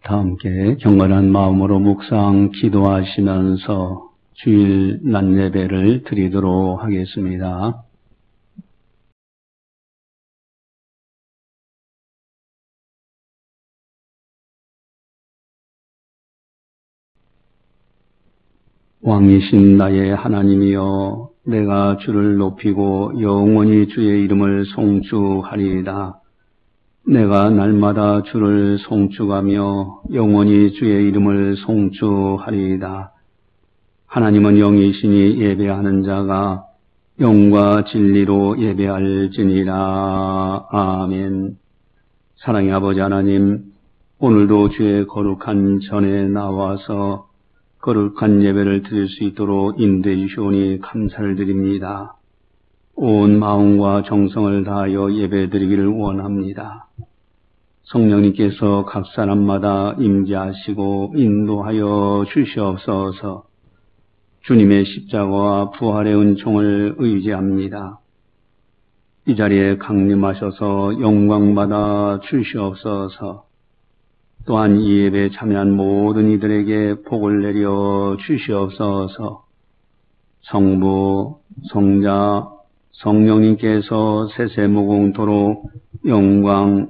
다 함께 경건한 마음으로 묵상 기도하시면서 주일 낮 예배를 드리도록 하겠습니다. 왕이신 나의 하나님이여, 내가 주를 높이고 영원히 주의 이름을 송축하리이다. 내가 날마다 주를 송축하며 영원히 주의 이름을 송축하리이다. 하나님은 영이시니 예배하는 자가 영과 진리로 예배할지니라. 아멘. 사랑의 아버지 하나님, 오늘도 주의 거룩한 전에 나와서 거룩한 예배를 드릴 수 있도록 인도해 주시오니 감사를 드립니다. 온 마음과 정성을 다하여 예배 드리기를 원합니다. 성령님께서 각 사람마다 임재하시고 인도하여 주시옵소서. 주님의 십자가와 부활의 은총을 의지합니다. 이 자리에 강림하셔서 영광받아 주시옵소서. 또한 이 예배에 참여한 모든 이들에게 복을 내려 주시옵소서. 성부, 성자, 성령님께서 세세무궁토록 영광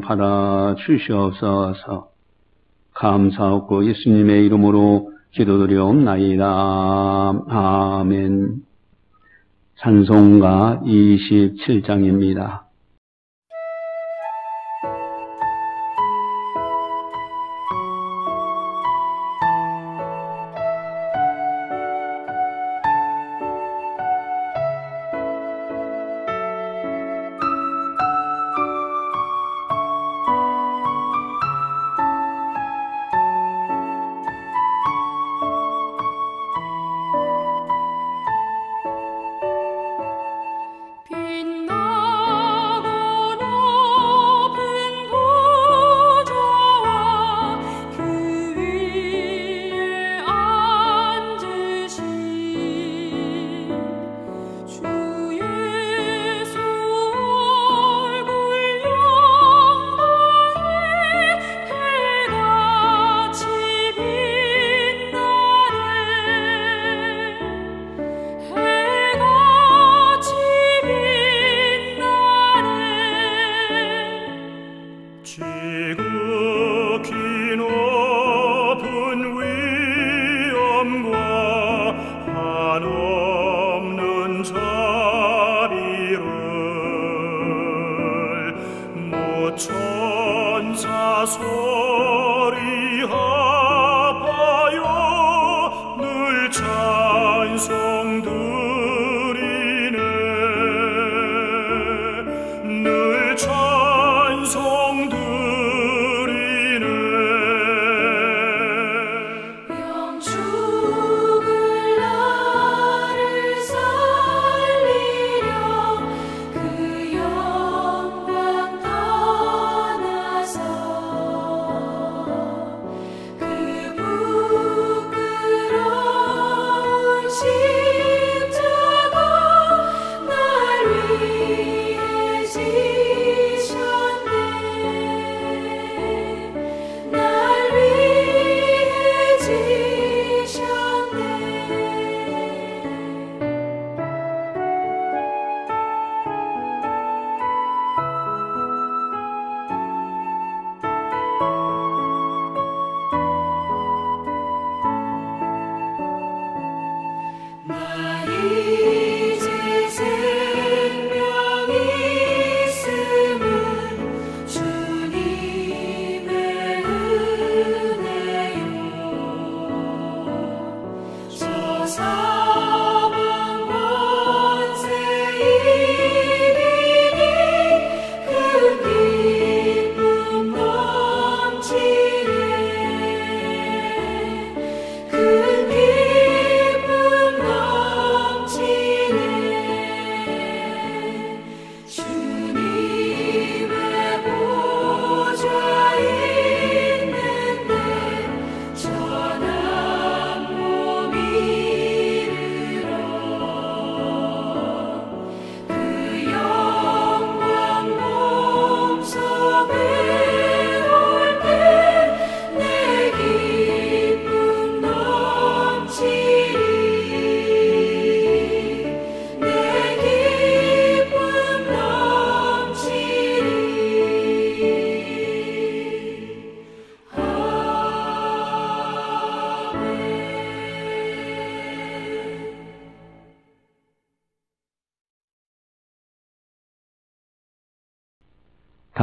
받아 주시옵소서. 감사하고 예수님의 이름으로 기도드리옵나이다. 아멘. 찬송가 27장입니다. 그 영광 떠나서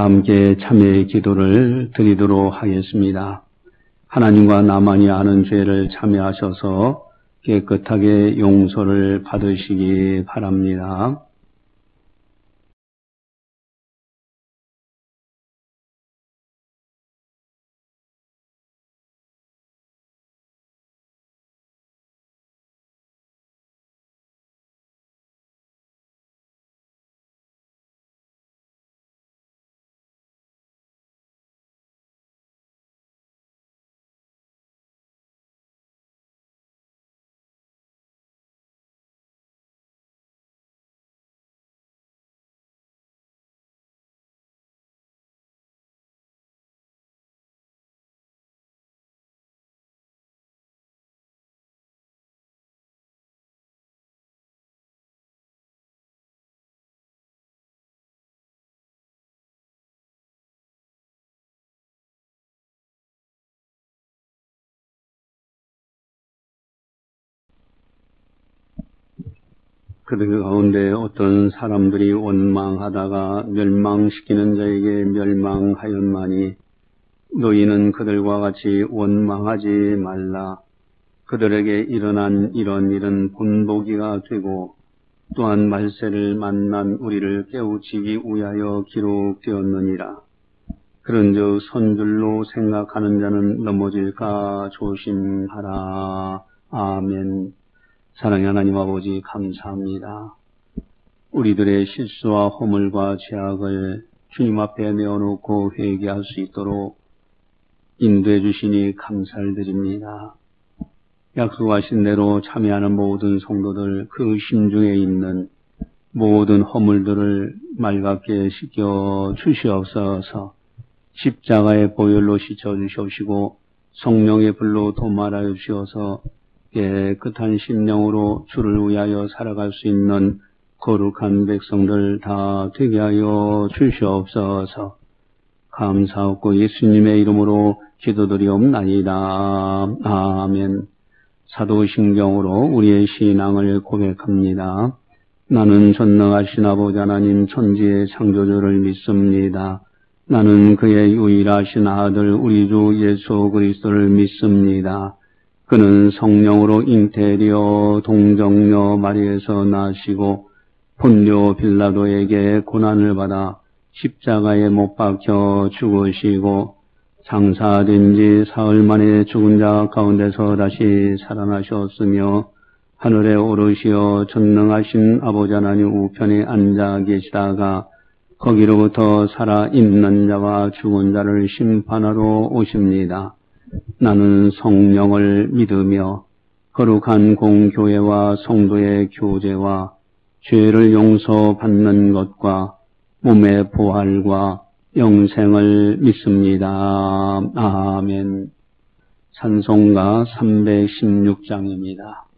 다 함께 참회의 기도를 드리도록 하겠습니다. 하나님과 나만이 아는 죄를 참회하셔서 깨끗하게 용서를 받으시기 바랍니다. 그들 가운데 어떤 사람들이 원망하다가 멸망시키는 자에게 멸망하였나니 너희는 그들과 같이 원망하지 말라. 그들에게 일어난 이런 일은 본보기가 되고 또한 말세를 만난 우리를 깨우치기 위하여 기록되었느니라. 그런즉 선줄로 생각하는 자는 넘어질까 조심하라. 아멘. 사랑의 하나님 아버지 감사합니다. 우리들의 실수와 허물과 죄악을 주님 앞에 내어놓고 회개할 수 있도록 인도해 주시니 감사를 드립니다. 약속하신 대로 참여하는 모든 성도들 그 심중에 있는 모든 허물들을 맑게 씻겨 주시옵소서. 십자가의 보혈로 씻어 주시옵시고 성령의 불로 도말하여 주셔서 깨끗한 심령으로 주를 위하여 살아갈 수 있는 거룩한 백성들 다 되게 하여 주시옵소서. 감사하고 예수님의 이름으로 기도드리옵나이다. 아멘. 사도신경으로 우리의 신앙을 고백합니다. 나는 전능하신 아버지 하나님 천지의 창조주를 믿습니다. 나는 그의 유일하신 아들 우리 주 예수 그리스도를 믿습니다. 그는 성령으로 잉태되어 동정녀 마리에서 나시고 본료 빌라도에게 고난을 받아 십자가에 못 박혀 죽으시고 장사된 지 사흘 만에 죽은 자 가운데서 다시 살아나셨으며 하늘에 오르시어 전능하신 아버지 하나님 우편에 앉아 계시다가 거기로부터 살아있는 자와 죽은 자를 심판하러 오십니다. 나는 성령을 믿으며 거룩한 공교회와 성도의 교제와 죄를 용서받는 것과 몸의 부활과 영생을 믿습니다. 아멘. 찬송가 316장입니다.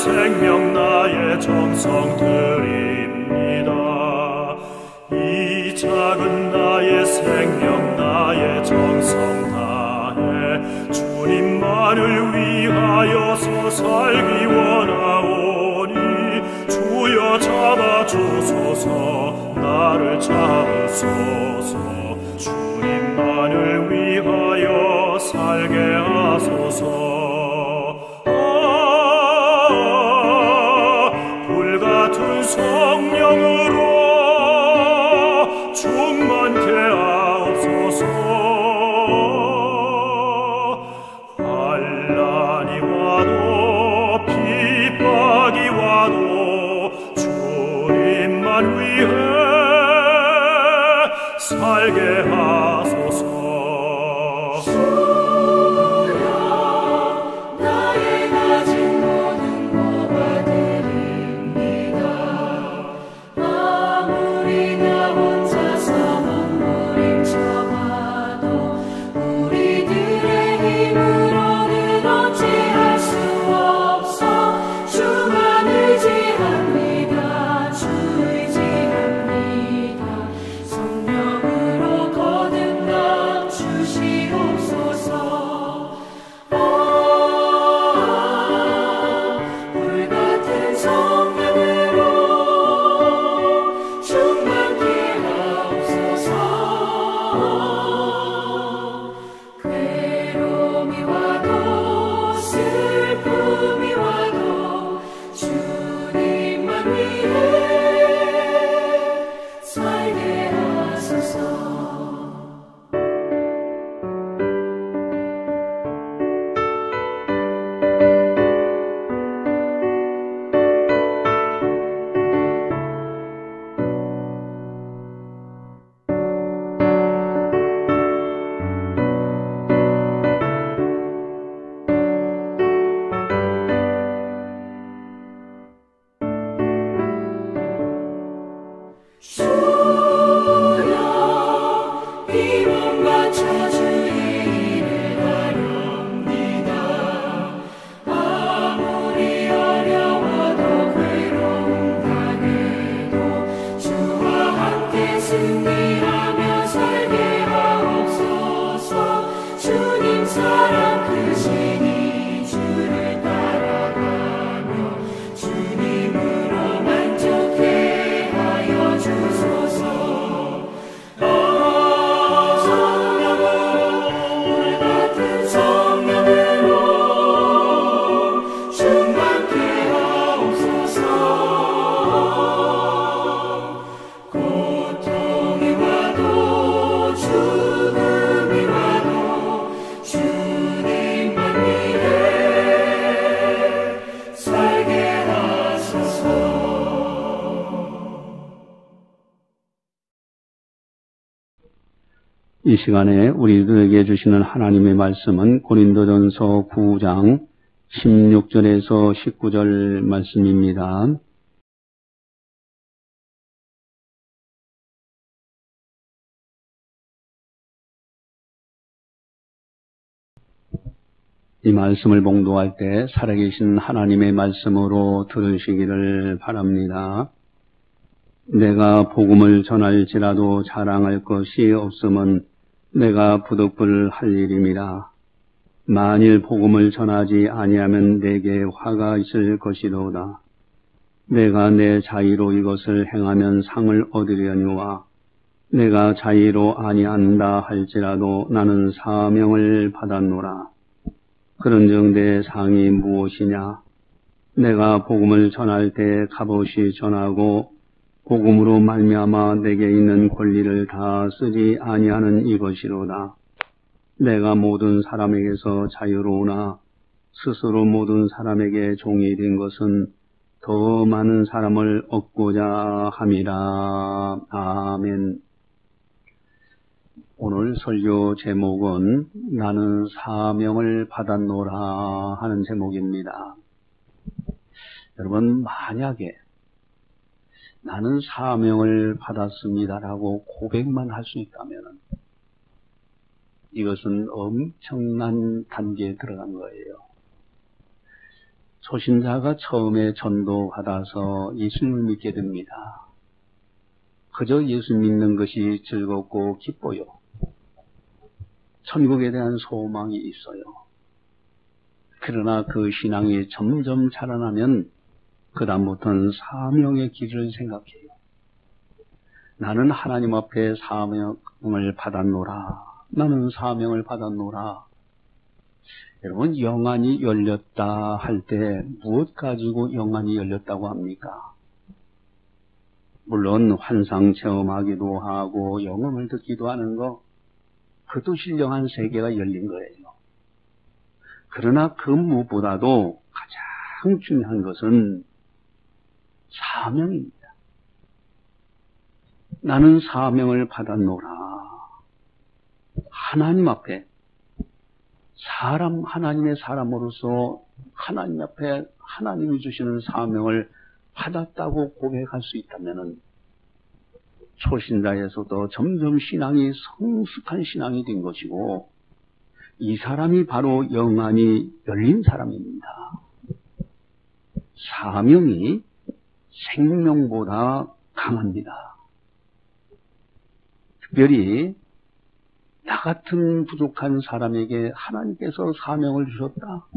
생명 나의 정성 드립니다. 이 작은 나의 생명 나의 정성 다해 주님만을 위하여서 살기 원하오니 주여 잡아주소서 나를 잡으소서 주님만을 위하여 살게 하소서. 성령으로 충만케 하옵소서. 환난이 와도 핍박이 와도 주님만 위해 살게 하소서. 우리들의 힘으로 이 시간에 우리들에게 주시는 하나님의 말씀은 고린도전서 9장 16절에서 19절 말씀입니다. 이 말씀을 봉독할 때 살아계신 하나님의 말씀으로 들으시기를 바랍니다. 내가 복음을 전할지라도 자랑할 것이 없음은 내가 부득불할 일임이라. 만일 복음을 전하지 아니하면 내게 화가 있을 것이로다. 내가 내 자의로 이것을 행하면 상을 얻으려니와 내가 자의로 아니한다 할지라도 나는 사명을 받았노라. 그런즉 내 상이 무엇이냐? 내가 복음을 전할 때 값없이 전하고 복음으로 말미암아 내게 있는 권리를 다 쓰지 아니하는 이것이로다. 내가 모든 사람에게서 자유로우나 스스로 모든 사람에게 종이 된 것은 더 많은 사람을 얻고자 함이라. 아멘. 오늘 설교 제목은 나는 사명을 받았노라 하는 제목입니다. 여러분, 만약에 나는 사명을 받았습니다라고 고백만 할 수 있다면 이것은 엄청난 단계에 들어간 거예요. 초신자가 처음에 전도받아서 예수님을 믿게 됩니다. 그저 예수 믿는 것이 즐겁고 기뻐요. 천국에 대한 소망이 있어요. 그러나 그 신앙이 점점 자라나면 그 다음부터는 사명의 길을 생각해요. 나는 하나님 앞에 사명을 받았노라. 나는 사명을 받았노라. 여러분, 영안이 열렸다 할 때 무엇 가지고 영안이 열렸다고 합니까? 물론 환상 체험하기도 하고 영음을 듣기도 하는 거, 그것도 신령한 세계가 열린 거예요. 그러나 그 무엇보다도 가장 중요한 것은 사명입니다. 나는 사명을 받았노라. 하나님 앞에 하나님의 사람으로서 하나님 앞에 하나님이 주시는 사명을 받았다고 고백할 수 있다면 초신자에서도 점점 신앙이 성숙한 신앙이 된 것이고 이 사람이 바로 영안이 열린 사람입니다. 사명이 생명보다 강합니다. 특별히 나 같은 부족한 사람에게 하나님께서 사명을 주셨다.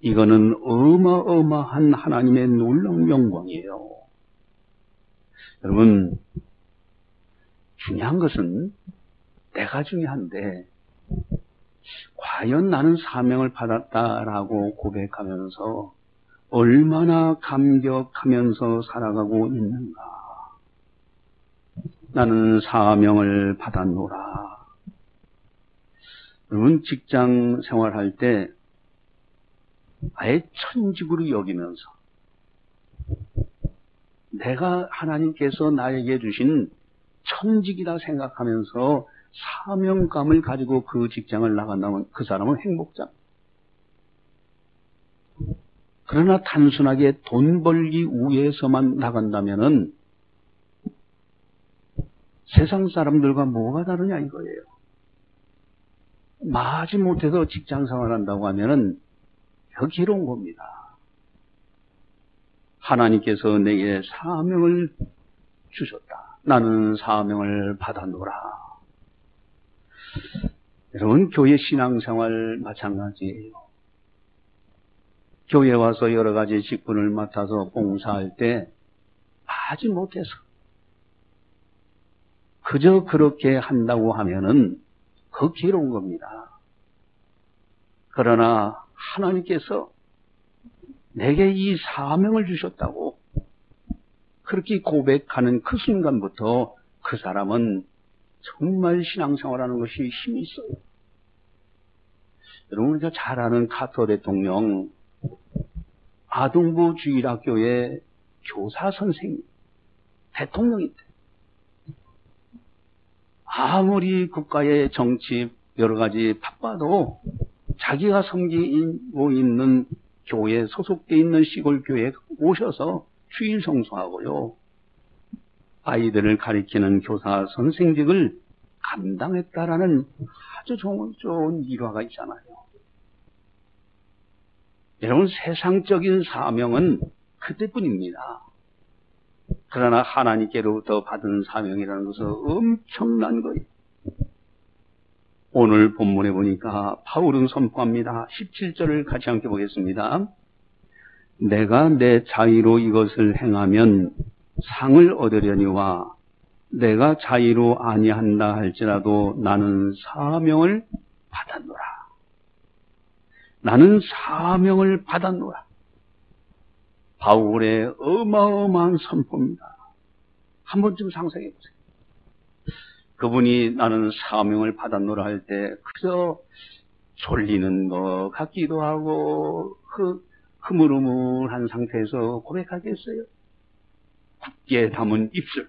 이거는 어마어마한 하나님의 놀라운 영광이에요. 여러분, 중요한 것은 내가 중요한데 과연 나는 사명을 받았다라고 고백하면서 얼마나 감격하면서 살아가고 있는가. 나는 사명을 받았노라. 여러분, 직장 생활할 때 아예 천직으로 여기면서 내가 하나님께서 나에게 주신 천직이다 생각하면서 사명감을 가지고 그 직장을 나간다면 그 사람은 행복자. 그러나 단순하게 돈 벌기 위해서만 나간다면은 세상 사람들과 뭐가 다르냐 이거예요. 마지못해서 직장 생활한다고 하면은 여기로운 겁니다. 하나님께서 내게 사명을 주셨다. 나는 사명을 받았노라. 여러분, 교회 신앙생활 마찬가지예요. 교회 와서 여러 가지 직분을 맡아서 봉사할 때 마지못해서 그저 그렇게 한다고 하면은 그 괴로운 겁니다. 그러나 하나님께서 내게 이 사명을 주셨다고 그렇게 고백하는 그 순간부터 그 사람은 정말 신앙생활하는 것이 힘이 있어요. 여러분, 우리가 잘 아는 카터 대통령 아동부 주일학교의 교사 선생님, 대통령인데 아무리 국가의 정치 여러 가지 바빠도 자기가 섬기고 있는 교회, 소속돼 있는 시골 교회에 오셔서 주일 성수하고요. 아이들을 가리키는 교사 선생직을 감당했다라는 아주 좋은 일화가 있잖아요. 여러분, 세상적인 사명은 그때뿐입니다. 그러나 하나님께로부터 받은 사명이라는 것은 엄청난 거예요. 오늘 본문에 보니까 바울은 선포합니다. 17절을 같이 함께 보겠습니다. 내가 내 자의로 이것을 행하면 상을 얻으려니와 내가 자의로 아니한다 할지라도 나는 사명을 받았노라. 나는 사명을 받았노라. 바울의 어마어마한 선포입니다. 한 번쯤 상상해 보세요. 그분이 나는 사명을 받았노라 할 때 그저 졸리는 것 같기도 하고 흐물흐물한 상태에서 고백하겠어요? 굳게 담은 입술,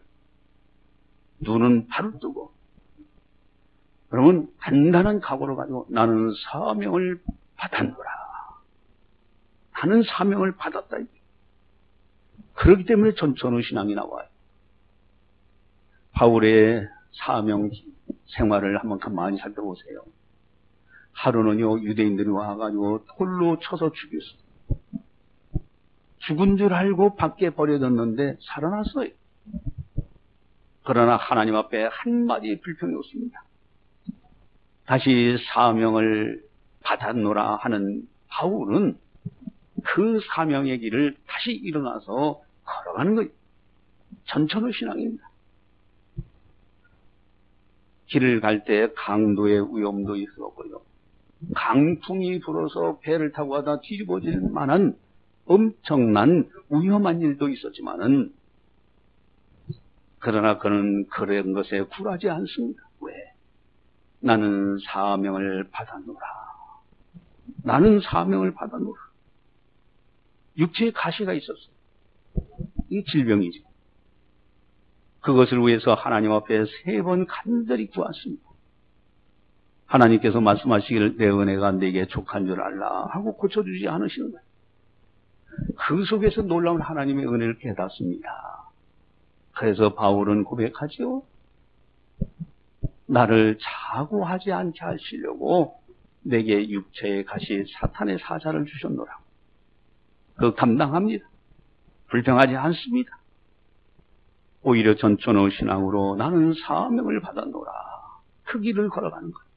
눈은 바로 뜨고, 여러분 단단한 각오를 가지고 나는 사명을 받았노라. 나는 사명을 받았다. 그렇기 때문에 전천후 신앙이 나와요. 바울의 사명 생활을 한번 가만히 살펴보세요. 하루는요, 유대인들이 와가지고 돌로 쳐서 죽였어요. 죽은 줄 알고 밖에 버려졌는데 살아났어요. 그러나 하나님 앞에 한마디 불평이 없습니다. 다시 사명을 받았노라 하는 바울은 그 사명의 길을 다시 일어나서 걸어가는 거예요. 전천후 신앙입니다. 길을 갈 때 강도의 위험도 있었고요. 강풍이 불어서 배를 타고 가다 뒤집어질 만한 엄청난 위험한 일도 있었지만은, 그러나 그는 그런 것에 굴하지 않습니다. 왜? 나는 사명을 받았노라. 나는 사명을 받았노라. 육체에 가시가 있었어요. 이게 질병이죠. 그것을 위해서 하나님 앞에 3번 간절히 구했습니다. 하나님께서 말씀하시기를 내 은혜가 네게 족한 줄 알라 하고 고쳐주지 않으시는 거예요. 그 속에서 놀라운 하나님의 은혜를 깨닫습니다. 그래서 바울은 고백하지요. 나를 자고하지 않게 하시려고 내게 육체의 가시 사탄의 사자를 주셨노라. 그 감당합니다. 불평하지 않습니다. 오히려 전천후 신앙으로 나는 사명을 받았노라. 그 길을 걸어가는 거예요.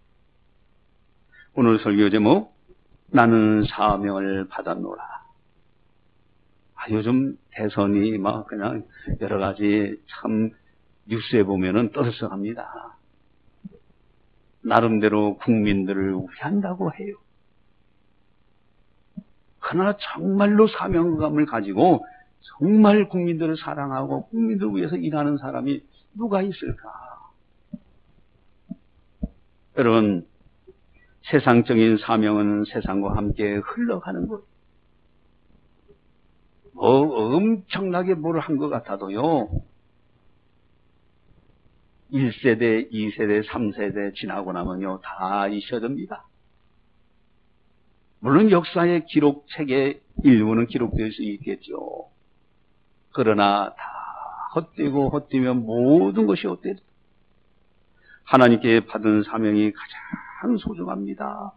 오늘 설교 제목, 나는 사명을 받았노라. 요즘 대선이 막 그냥 여러 가지 참 뉴스에 보면은 떠들썩합니다. 나름대로 국민들을 위한다고 해요. 그러나 정말로 사명감을 가지고 정말 국민들을 사랑하고 국민들을 위해서 일하는 사람이 누가 있을까? 여러분, 세상적인 사명은 세상과 함께 흘러가는 것. 엄청나게 뭘 한 것 같아도요, 1세대, 2세대, 3세대 지나고 나면요, 다 잊혀집니다. 물론 역사의 기록책에 일부는 기록될 수 있겠죠. 그러나 다 헛되고 헛되면 모든 것이 헛되다. 하나님께 받은 사명이 가장 소중합니다.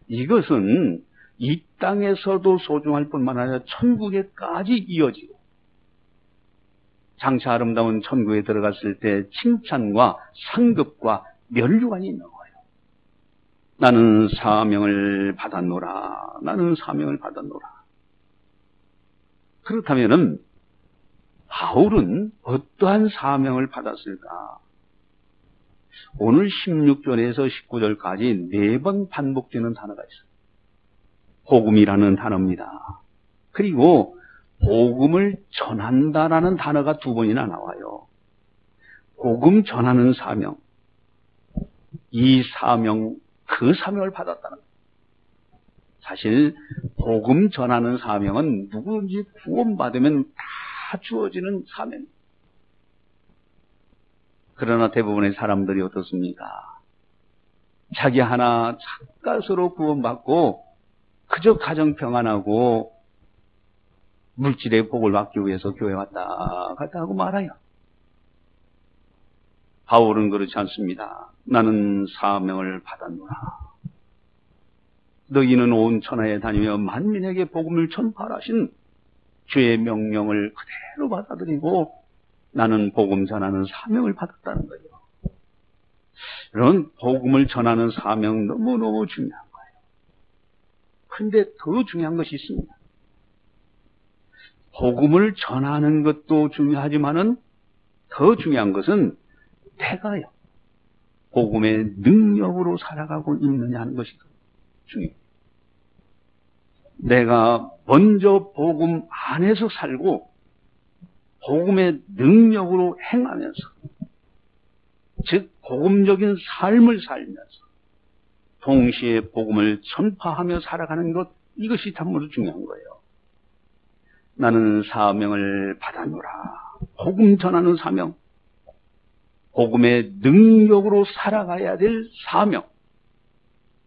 이것은 이 땅에서도 소중할 뿐만 아니라 천국에까지 이어지고, 장차 아름다운 천국에 들어갔을 때 칭찬과 상급과 면류관이 있는 거예요. 나는 사명을 받았노라. 나는 사명을 받았노라. 그렇다면은 바울은 어떠한 사명을 받았을까? 오늘 16절에서 19절까지 4번 반복되는 단어가 있어요. 복음이라는 단어입니다. 그리고 복음을 전한다라는 단어가 2번이나 나와요. 복음 전하는 사명. 이 사명, 그 사명을 받았다는 거예요. 사실 복음 전하는 사명은 누구든지 구원받으면 다 주어지는 사명. 그러나 대부분의 사람들이 어떻습니까? 자기 하나 착각으로 구원받고 그저 가정 평안하고 물질의 복을 받기 위해서 교회 왔다 갔다 하고 말아요. 바울은 그렇지 않습니다. 나는 사명을 받았노라. 너희는 온 천하에 다니며 만민에게 복음을 전파하신 주의 명령을 그대로 받아들이고 나는 복음 전하는 사명을 받았다는 거예요. 이런 복음을 전하는 사명 너무너무 중요한 거예요. 그런데 더 중요한 것이 있습니다. 복음을 전하는 것도 중요하지만은 더 중요한 것은 내가요. 복음의 능력으로 살아가고 있느냐 하는 것이 중요해요. 내가 먼저 복음 안에서 살고 복음의 능력으로 행하면서 즉 복음적인 삶을 살면서 동시에 복음을 전파하며 살아가는 것 이것이 참으로 중요한 거예요. 나는 사명을 받았노라. 복음 전하는 사명. 복음의 능력으로 살아가야 될 사명.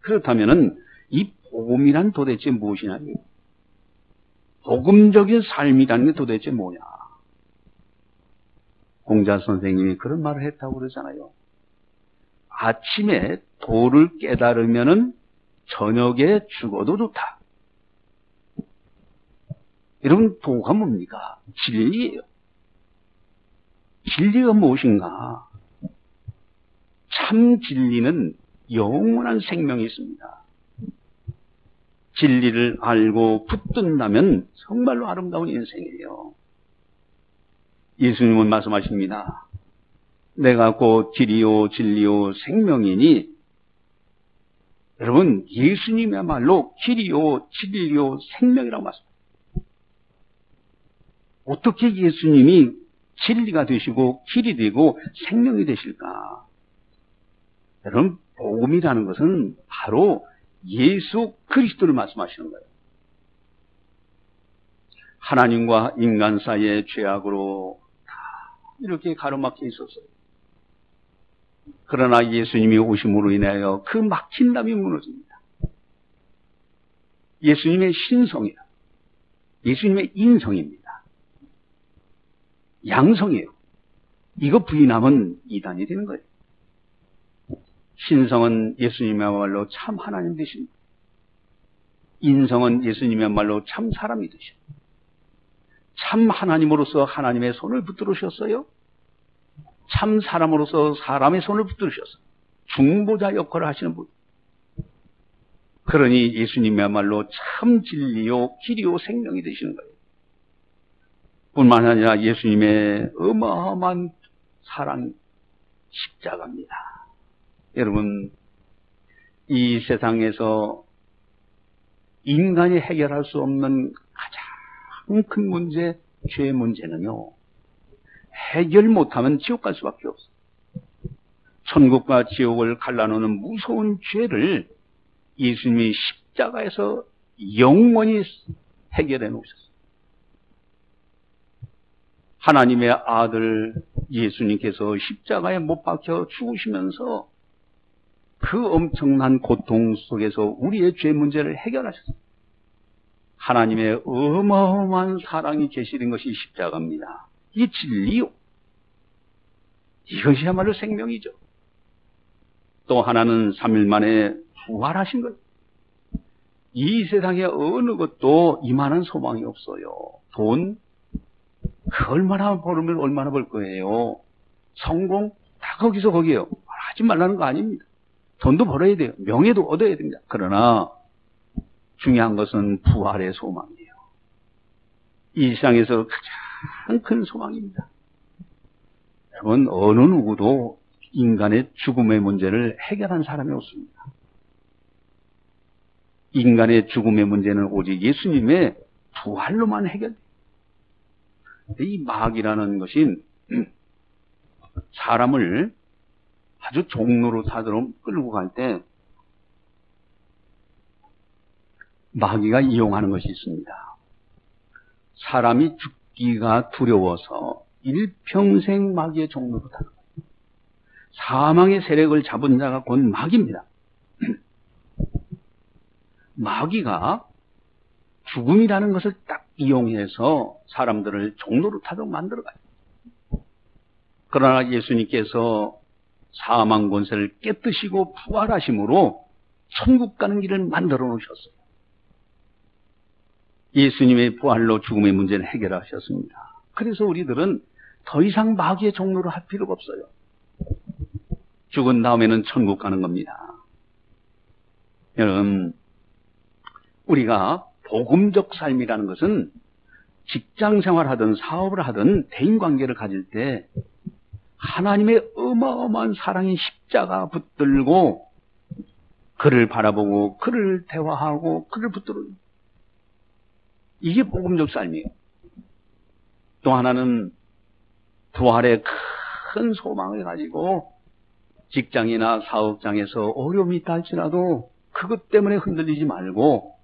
그렇다면은 이 복음이란 도대체 무엇이냐? 복음적인 삶이라는 게 도대체 뭐냐? 공자 선생님이 그런 말을 했다고 그러잖아요. 아침에 도를 깨달으면은 저녁에 죽어도 좋다. 여러분, 도가 뭡니까? 진리예요. 진리가 무엇인가? 참 진리는 영원한 생명이 있습니다. 진리를 알고 붙든다면 정말로 아름다운 인생이에요. 예수님은 말씀하십니다. 내가 곧 길이요 진리요 생명이니 여러분 예수님이야말로 길이요 진리요 생명이라고 말씀합니다. 어떻게 예수님이 진리가 되시고 길이 되고 생명이 되실까? 여러분 복음이라는 것은 바로 예수 그리스도를 말씀하시는 거예요. 하나님과 인간 사이의 죄악으로 다 이렇게 가로막혀 있었어요. 그러나 예수님이 오심으로 인하여 그 막힌 담이 무너집니다. 예수님의 신성이에요. 예수님의 인성입니다. 양성이에요. 이거 부인하면 이단이 되는 거예요. 신성은 예수님이야말로 참 하나님 되십니다. 인성은 예수님이야말로 참 사람이 되십니다. 참 하나님으로서 하나님의 손을 붙들으셨어요. 참 사람으로서 사람의 손을 붙들으셨어요. 중보자 역할을 하시는 분. 그러니 예수님이야말로 참 진리요 길이요 생명이 되시는 거예요. 뿐만 아니라 예수님의 어마어마한 사랑 십자가입니다. 여러분 이 세상에서 인간이 해결할 수 없는 가장 큰 문제, 죄의 문제는요. 해결 못하면 지옥 갈 수밖에 없어요. 천국과 지옥을 갈라놓는 무서운 죄를 예수님이 십자가에서 영원히 해결해 놓으셨어요. 하나님의 아들 예수님께서 십자가에 못 박혀 죽으시면서 그 엄청난 고통 속에서 우리의 죄 문제를 해결하셨어요. 하나님의 어마어마한 사랑이 계시는 것이 십자가입니다. 이 진리요. 이것이야말로 생명이죠. 또 하나는 3일 만에 부활하신 것. 이 세상에 어느 것도 이만한 소망이 없어요. 돈, 그 얼마나 벌으면 얼마나 벌 거예요. 성공, 다 거기서 거기에요. 하지 말라는 거 아닙니다. 돈도 벌어야 돼요. 명예도 얻어야 됩니다. 그러나 중요한 것은 부활의 소망이에요. 이 세상에서 가장 큰 소망입니다. 여러분 어느 누구도 인간의 죽음의 문제를 해결한 사람이 없습니다. 인간의 죽음의 문제는 오직 예수님의 부활로만 해결돼요. 이 마귀라는 것이 사람을 아주 종로로 타도록 끌고 갈 때 마귀가 이용하는 것이 있습니다. 사람이 죽기가 두려워서 일평생 마귀의 종로로 타는 거예요. 사망의 세력을 잡은 자가 곧 마귀입니다. 마귀가 죽음이라는 것을 딱 이용해서 사람들을 종로로 타도록 만들어가요. 그러나 예수님께서 사망 권세를 깨뜨시고 부활하심으로 천국 가는 길을 만들어 놓으셨어요. 예수님의 부활로 죽음의 문제를 해결하셨습니다. 그래서 우리들은 더 이상 마귀의 종로를 할 필요가 없어요. 죽은 다음에는 천국 가는 겁니다. 여러분, 우리가 복음적 삶이라는 것은 직장 생활하든 사업을 하든 대인관계를 가질 때 하나님의 어마어마한 사랑의 십자가 붙들고 그를 바라보고 그를 대화하고 그를 붙들어, 이게 복음적 삶이에요. 또 하나는 부활의 큰 소망을 가지고 직장이나 사업장에서 어려움이 있다 할지라도 그것 때문에 흔들리지 말고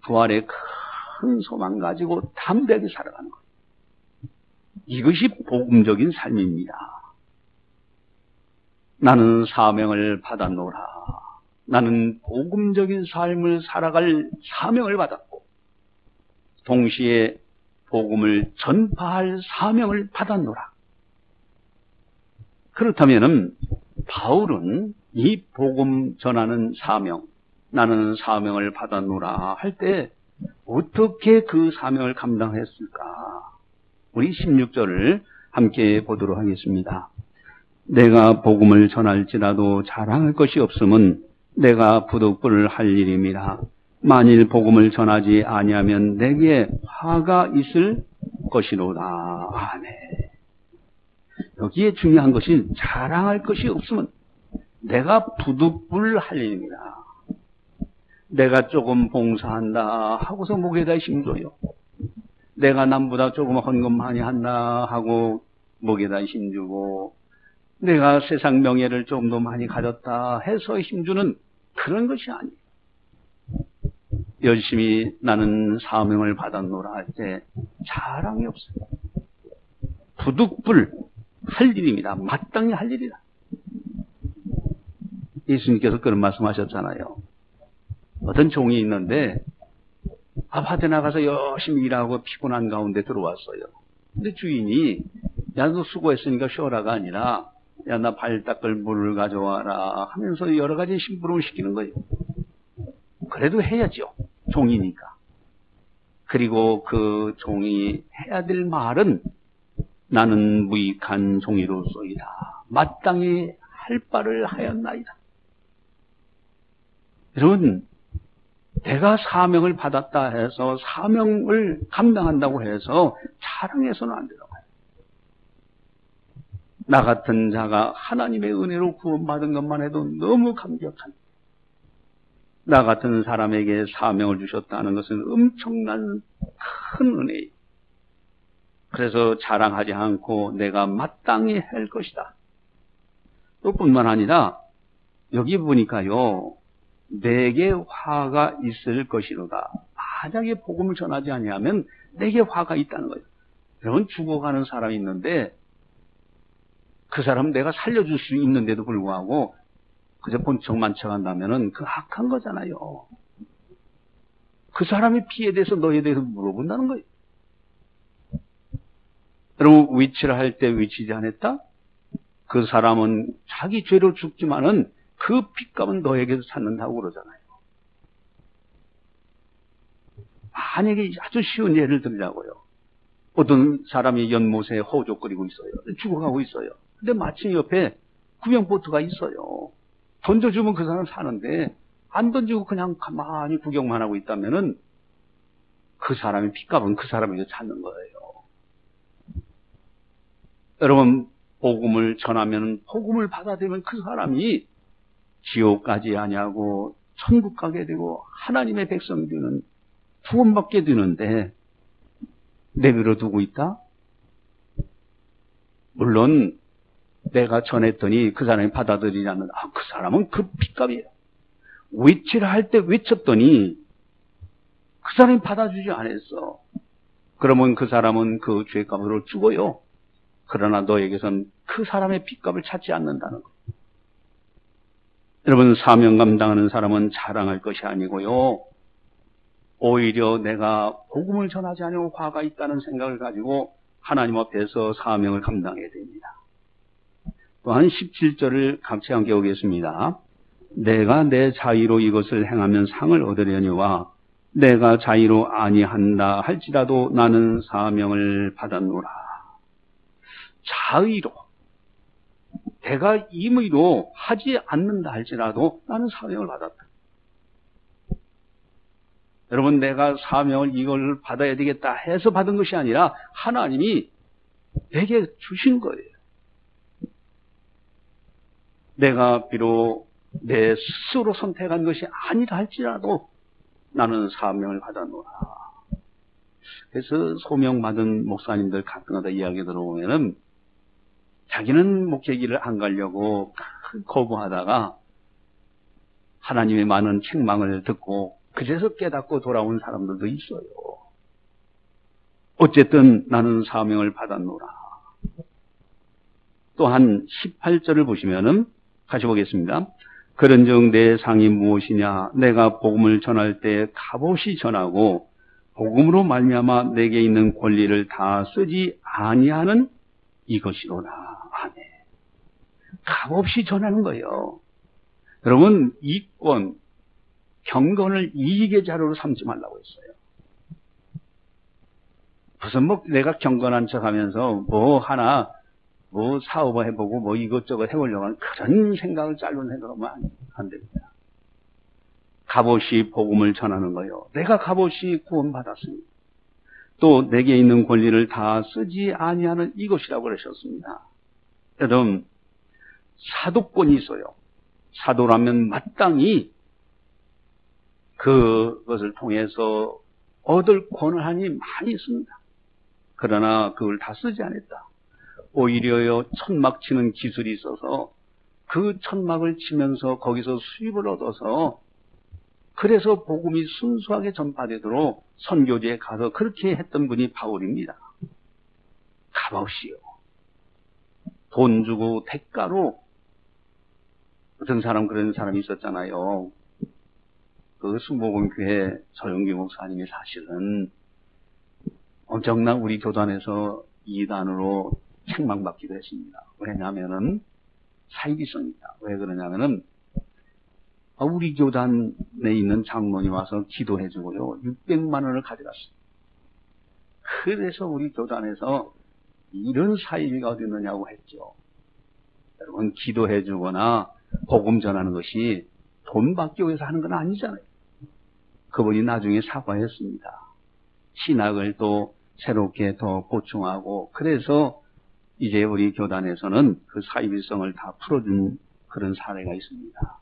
부활의 큰 소망 가지고 담대하게 살아가는 거예요. 이것이 복음적인 삶입니다. 나는 사명을 받았노라. 나는 복음적인 삶을 살아갈 사명을 받았고 동시에 복음을 전파할 사명을 받았노라. 그렇다면은 바울은 이 복음 전하는 사명, 나는 사명을 받았노라 할 때 어떻게 그 사명을 감당했을까? 우리 16절을 함께 보도록 하겠습니다. 내가 복음을 전할지라도 자랑할 것이 없음은 내가 부득불을 할 일임이라. 만일 복음을 전하지 아니하면 내게 화가 있을 것이로다. 아멘. 여기에 중요한 것이 자랑할 것이 없으면 내가 부득불 할 일입니다. 내가 조금 봉사한다 하고서 목에다 힘줘요. 내가 남보다 조금 헌금 많이 한다 하고 목에다 힘주고 내가 세상 명예를 좀 더 많이 가졌다 해서 힘주는 그런 것이 아니에요. 열심히 나는 사명을 받았노라 할 때 자랑이 없어요. 부득불 할 일입니다. 마땅히 할 일이다. 예수님께서 그런 말씀하셨잖아요. 어떤 종이 있는데 아파트에 나가서 열심히 일하고 피곤한 가운데 들어왔어요. 근데 주인이 야, 너 수고했으니까 쉬어라가 아니라 야, 나 발 닦을 물을 가져와라 하면서 여러 가지 심부름을 시키는 거예요. 그래도 해야죠. 종이니까. 그리고 그 종이 해야 될 말은 나는 무익한 종이로소이다. 마땅히 할 바를 하였나이다. 여러분, 내가 사명을 받았다 해서 사명을 감당한다고 해서 자랑해서는 안 되는 거예요. 나 같은 자가 하나님의 은혜로 구원받은 것만 해도 너무 감격합니다. 나 같은 사람에게 사명을 주셨다는 것은 엄청난 큰 은혜예요. 그래서 자랑하지 않고 내가 마땅히 할 것이다. 또 뿐만 아니라 여기 보니까요. 내게 화가 있을 것이로다. 만약에 복음을 전하지 아니하면 내게 화가 있다는 거예요. 여러분 죽어가는 사람이 있는데 그 사람 내가 살려줄 수 있는데도 불구하고 그저 본척만 쳐간다면은 그 악한 거잖아요. 그 사람의 피에 대해서 너에 대해서 물어본다는 거예요. 여러분 위치를 할 때 위치지 않았다? 그 사람은 자기 죄로 죽지만은 그 핏값은 너에게서 찾는다고 그러잖아요. 만약에 아주 쉬운 예를 들자고요. 어떤 사람이 연못에 호족거리고 있어요. 죽어가고 있어요. 근데 마침 옆에 구명보트가 있어요. 던져주면 그 사람 사는데 안 던지고 그냥 가만히 구경만 하고 있다면은 그 사람의 핏값은 그 사람에게 찾는 거예요. 여러분 복음을 전하면 복음을 받아들이면 그 사람이 지옥 가지 아니하고 천국 가게 되고 하나님의 백성이 되는 구원받게 되는데 내버려 두고 있다? 물론 내가 전했더니 그 사람이 받아들이지 않는 그 사람은 그 핏값이에요. 외치를 할 때 외쳤더니 그 사람이 받아주지 않았어. 그러면 그 사람은 그 죄값으로 죽어요. 그러나 너에게선 그 사람의 핏값을 찾지 않는다는 거예요. 여러분, 사명 감당하는 사람은 자랑할 것이 아니고요. 오히려 내가 복음을 전하지 않으면 화가 있다는 생각을 가지고 하나님 앞에서 사명을 감당해야 됩니다. 또한 17절을 같이 함께 보겠습니다. 내가 내 자의로 이것을 행하면 상을 얻으려니와 내가 자의로 아니한다 할지라도 나는 사명을 받았노라. 자의로, 내가 임의로 하지 않는다 할지라도 나는 사명을 받았다. 여러분, 내가 사명을 이걸 받아야 되겠다 해서 받은 것이 아니라 하나님이 내게 주신 거예요. 내가 비록 내 스스로 선택한 것이 아니다 할지라도 나는 사명을 받았노라. 그래서 소명받은 목사님들 가끔가다 이야기 들어보면은 자기는 목회길을 안 가려고 거부하다가 하나님의 많은 책망을 듣고 그래서 깨닫고 돌아온 사람들도 있어요. 어쨌든 나는 사명을 받았노라. 또한 18절을 보시면은 같이 보겠습니다. 그런즉 내 상이 무엇이냐? 내가 복음을 전할 때 값없이 전하고 복음으로 말미암아 내게 있는 권리를 다 쓰지 아니하는 이것이로라. 아멘. 값없이 전하는 거예요. 여러분, 이권, 경건을 이익의 자료로 삼지 말라고 했어요. 무슨 내가 경건한 척 하면서 사업을 해보고 이것저것 해보려고 하는 그런 생각을 짧은 생각하면 안 됩니다. 값없이 복음을 전하는 거예요. 내가 값없이 구원받았습니다. 또 내게 있는 권리를 다 쓰지 아니하는 이것이라고 그러셨습니다. 여러분, 사도권이 있어요. 사도라면 마땅히 그것을 통해서 얻을 권한이 많이 있습니다. 그러나 그걸 다 쓰지 않았다. 오히려 천막 치는 기술이 있어서 그 천막을 치면서 거기서 수입을 얻어서 그래서 복음이 순수하게 전파되도록 선교지에 가서 그렇게 했던 분이 바울입니다. 값없이요. 돈 주고 대가로 어떤 사람 그런 사람이 있었잖아요. 그 순복음교회 서영기 목사님이 사실은 엄청난 우리 교단에서 이단으로 책망받기도 했습니다. 왜냐하면은 사이비성입니다. 왜 그러냐면은 우리 교단에 있는 장로님 와서 기도해주고요 600만 원을 가져갔어요. 그래서 우리 교단에서 이런 사이비가 어디 있느냐고 했죠. 여러분, 기도해주거나 복음 전하는 것이 돈 받기 위해서 하는 건 아니잖아요. 그분이 나중에 사과했습니다. 신학을 또 새롭게 더 보충하고 그래서 이제 우리 교단에서는 그 사이비성을 다 풀어준 그런 사례가 있습니다.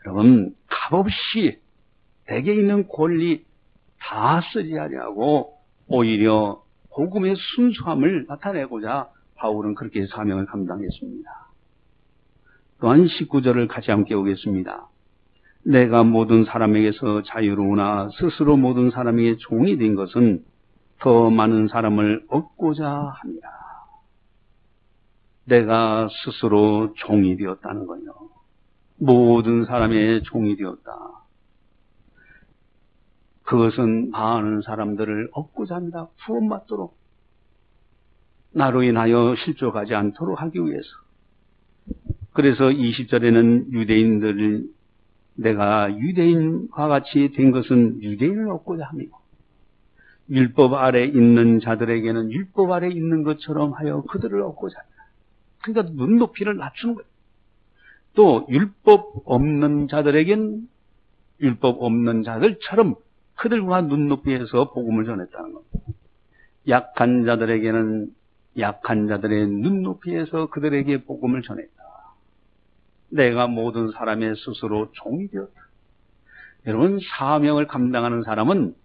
여러분, 값없이 내게 있는 권리 다 쓰지 하려고 오히려 복음의 순수함을 나타내고자 바울은 그렇게 사명을 감당했습니다. 또한 19절을 같이 함께 보겠습니다. 내가 모든 사람에게서 자유로우나 스스로 모든 사람에게 종이 된 것은 더 많은 사람을 얻고자 합니다. 내가 스스로 종이 되었다는 거요. 모든 사람의 종이 되었다. 그것은 많은 사람들을 얻고자 합니다. 구원받도록. 나로 인하여 실족하지 않도록 하기 위해서. 그래서 20절에는 유대인들을 내가 유대인과 같이 된 것은 유대인을 얻고자 합니다. 율법 아래 있는 자들에게는 율법 아래 있는 것처럼 하여 그들을 얻고자 합니다. 그러니까 눈높이를 낮추는 거예요. 또 율법 없는 자들에겐 율법 없는 자들처럼 그들과 눈높이에서 복음을 전했다는 겁니다. 약한 자들에게는 약한 자들의 눈높이에서 그들에게 복음을 전했다. 내가 모든 사람의 스스로 종이 되었다. 여러분, 사명을 감당하는 사람은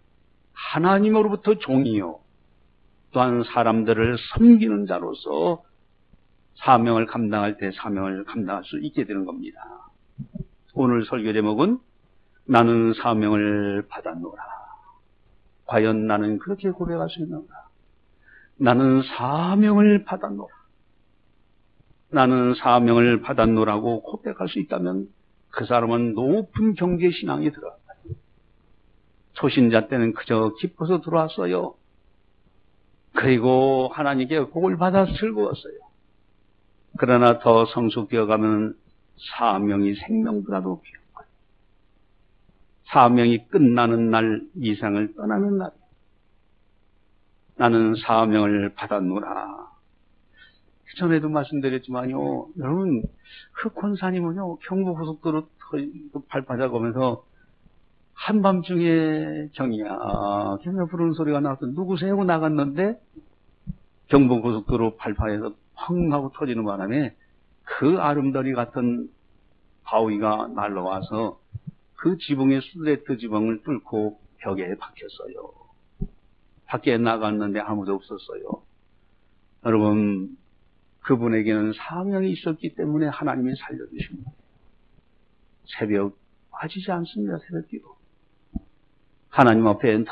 하나님으로부터 종이요, 또한 사람들을 섬기는 자로서 사명을 감당할 때 사명을 감당할 수 있게 되는 겁니다. 오늘 설교 제목은 나는 사명을 받았노라. 과연 나는 그렇게 고백할 수 있는가? 나는 사명을 받았노라. 나는 사명을 받았노라고 고백할 수 있다면 그 사람은 높은 경제 신앙에 들어갔다. 초신자 때는 그저 기뻐서 들어왔어요. 그리고 하나님께 복을 받아 즐거웠어요. 그러나 더 성숙되어 가면 사명이 생명보다도 귀한 거예요. 사명이 끝나는 날 이상을 떠나는 날. 나는 사명을 받았노라. 전에도 말씀드렸지만요, 여러분, 그 권사님은요, 경부고속도로 발바닥 오면서 한밤중에 정이야, 걔네 부르는 소리가 나서 누구세요? 하고 나갔는데, 경부고속도로 발파에서 펑 하고 터지는 바람에 그 아름다리 같은 바위가 날라와서 그 지붕의 수레트 지붕을 뚫고 벽에 박혔어요. 밖에 나갔는데 아무도 없었어요. 여러분, 그분에게는 사명이 있었기 때문에 하나님이 살려주신 거예요. 새벽 빠지지 않습니다. 새벽기도. 하나님 앞에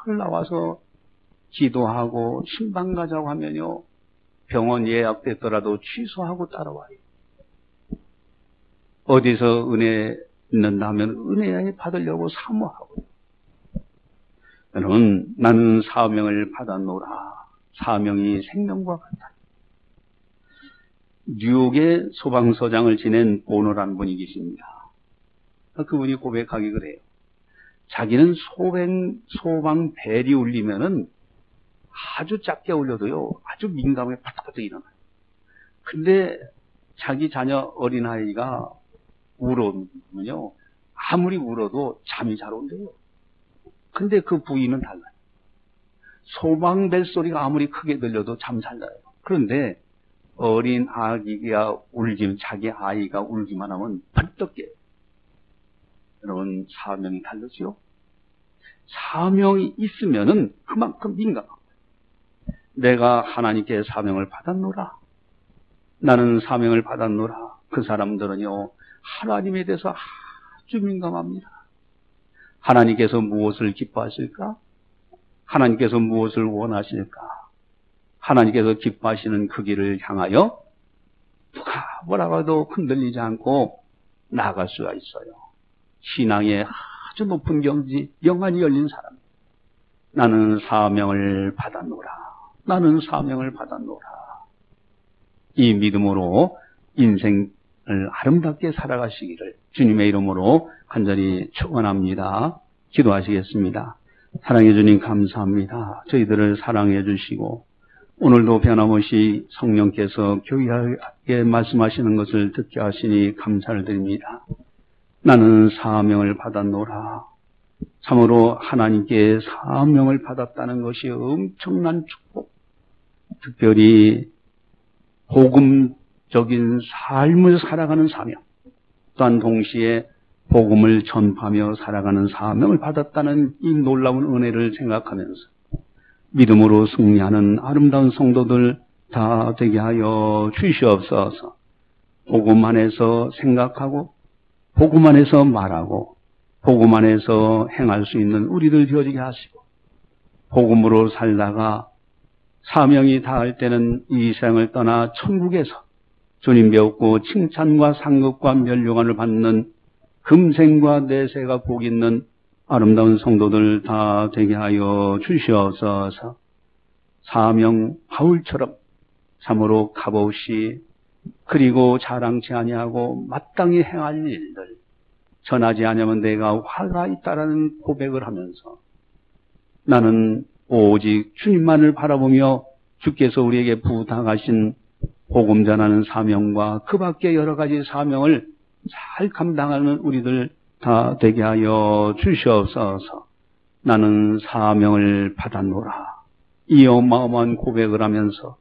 늘 나와서 기도하고 신방 가자고 하면요, 병원 예약됐더라도 취소하고 따라와요. 어디서 은혜 있는다 하면 은혜 받으려고 사모하고요. 여러분, 나는 사명을 받았노라. 사명이 생명과 같다. 뉴욕의 소방서장을 지낸 보노라는 분이 계십니다. 그분이 고백하기 그래요. 자기는 소방 벨이 울리면은 아주 작게 울려도요, 아주 민감하게 바짝바짝 일어나요. 근데 자기 자녀 어린아이가 울어면요, 아무리 울어도 잠이 잘 온대요. 근데 그 부인은 달라요. 소방벨 소리가 아무리 크게 들려도 잠 잘 자요. 그런데 어린 아기가 울기면, 자기 아이가 울기만 하면 벌떡 깨요. 여러분, 사명이 다르죠? 사명이 있으면은 그만큼 민감한 거예요. 내가 하나님께 사명을 받았노라. 나는 사명을 받았노라. 그 사람들은요, 하나님에 대해서 아주 민감합니다. 하나님께서 무엇을 기뻐하실까? 하나님께서 무엇을 원하실까? 하나님께서 기뻐하시는 그 길을 향하여 누가 뭐라고 해도 흔들리지 않고 나아갈 수가 있어요. 신앙의 아주 높은 경지, 영안이 열린 사람. 나는 사명을 받았노라. 나는 사명을 받았노라. 이 믿음으로 인생을 아름답게 살아가시기를 주님의 이름으로 간절히 축원합니다. 기도하시겠습니다. 사랑해 주님 감사합니다. 저희들을 사랑해 주시고 오늘도 변함없이 성령께서 교회에 말씀하시는 것을 듣게 하시니 감사를 드립니다. 나는 사명을 받았노라. 참으로 하나님께 사명을 받았다는 것이 엄청난 축복. 특별히 복음적인 삶을 살아가는 사명, 또한 동시에 복음을 전파하며 살아가는 사명을 받았다는 이 놀라운 은혜를 생각하면서 믿음으로 승리하는 아름다운 성도들 다 되게 하여 주시옵소서. 복음 안에서 생각하고 복음 안에서 말하고 복음 안에서 행할 수 있는 우리들 되어지게 하시고, 복음으로 살다가 사명이 닿을 때는 이 세상을 떠나 천국에서 주님 배웠고 칭찬과 상급과 멸류관을 받는 금생과 내세가 복 있는 아름다운 성도들 다 되게 하여 주시옵소서. 사명 바울처럼 참으로 값없이 그리고 자랑치 아니하고 마땅히 행할 일들, 전하지 않으면 내가 화가 있다라는 고백을 하면서 나는 오직 주님만을 바라보며 주께서 우리에게 부탁하신 복음 전하는 사명과 그 밖에 여러 가지 사명을 잘 감당하는 우리들 다 되게 하여 주시옵소서. 나는 사명을 받았노라. 이 어마어마한 고백을 하면서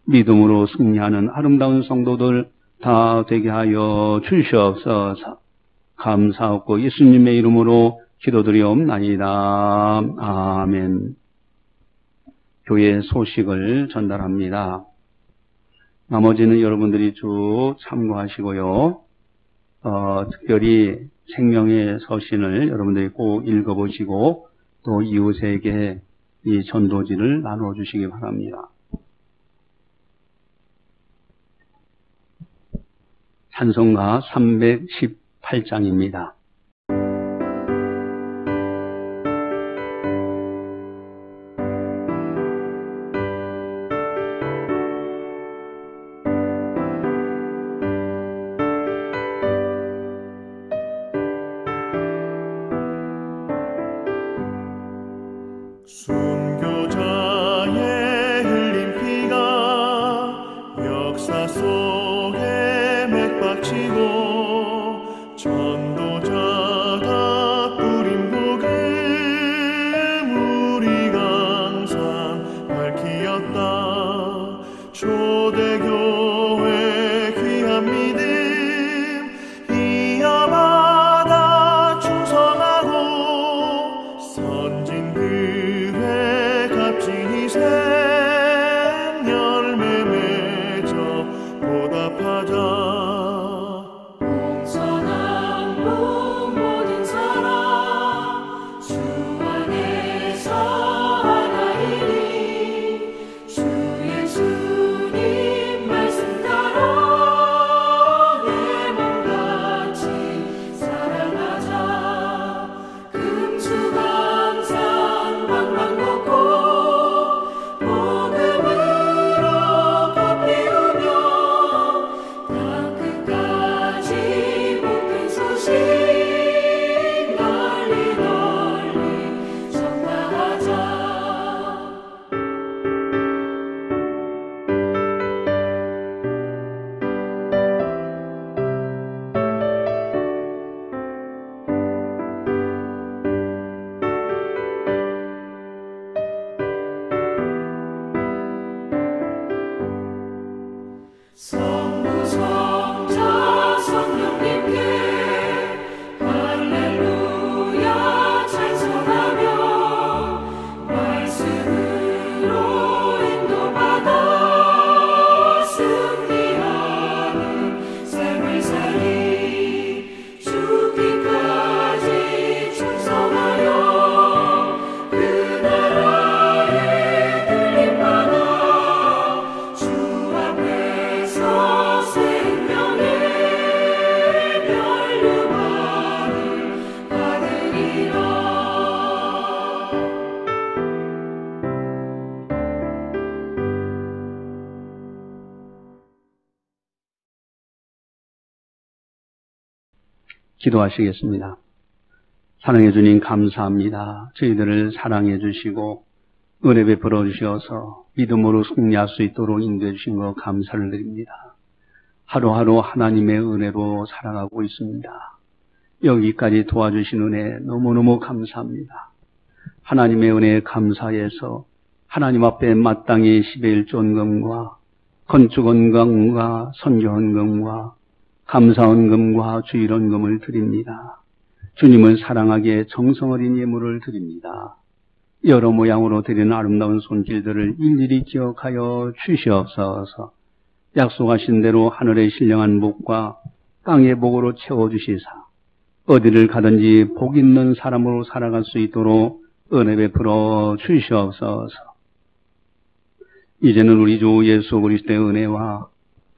믿음으로 승리하는 아름다운 성도들 다 되게 하여 주시옵소서. 감사하고 예수님의 이름으로 기도드리옵나이다. 아멘. 교회 소식을 전달합니다. 나머지는 여러분들이 쭉 참고하시고요. 특별히 생명의 서신을 여러분들이 꼭 읽어보시고 또 이웃에게 이 전도지를 나눠주시기 바랍니다. 찬송가 318장입니다. 순교자의 흘린 피가 역사 속에 맥박치고 전도자가 뿌린 복음 우리가 항상 밝히었다. 초대교회 귀한 믿음 이어받아 충성하고 선진 그회 값진 희생 열매 맺어 보답하자. 공선한 복 모든 사람 주 안에서 하나이니 주 예수님 말씀 따라 내 몸같이 사랑하자. 금수강산 방방곡곡 복음으로 꽃 피우며 땅끝까지 복된 소식 널리 널리 전파하자. 성부 성자 성령님께 할렐루야 찬송하며 말씀으로 인도받아 승리하는 삶을 살리 죽기까지 충성하여 그 나라에 들림받아 주 앞에서 생명의 면류관을 받으리라. 기도하시겠습니다. 사랑해 주님 감사합니다. 저희들을 사랑해 주시고 은혜 베풀어 주셔서 믿음으로 승리할 수 있도록 인도해 주신 것 감사를 드립니다. 하루하루 하나님의 은혜로 살아가고 있습니다. 여기까지 도와주신 은혜 너무너무 감사합니다. 하나님의 은혜에 감사해서 하나님 앞에 마땅히 10의 1조헌금과 건축헌금과 선교헌금과 감사헌금과 주일헌금을 드립니다. 주님을 사랑하기에 정성 어린 예물을 드립니다. 여러 모양으로 드리는 아름다운 손길들을 일일이 기억하여 주시옵소서. 약속하신 대로 하늘의 신령한 복과 땅의 복으로 채워주시사 어디를 가든지 복 있는 사람으로 살아갈 수 있도록 은혜 베풀어 주시옵소서. 이제는 우리 주 예수 그리스도의 은혜와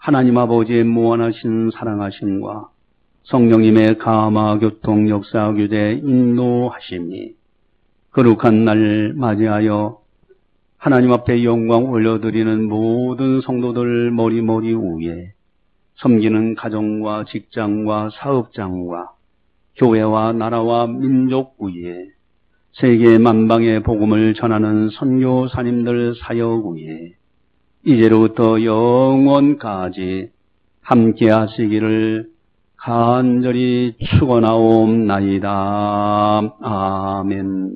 하나님 아버지의 무한하신 사랑하심과 성령님의 감화 교통 역사 교제 인도하심이 거룩한 날 맞이하여 하나님 앞에 영광 올려드리는 모든 성도들 머리 위에 섬기는 가정과 직장과 사업장과 교회와 나라와 민족 위에 세계 만방의 복음을 전하는 선교사님들 사역 위에 이제로부터 영원까지 함께 하시기를 간절히 축원하옵나이다. 아멘.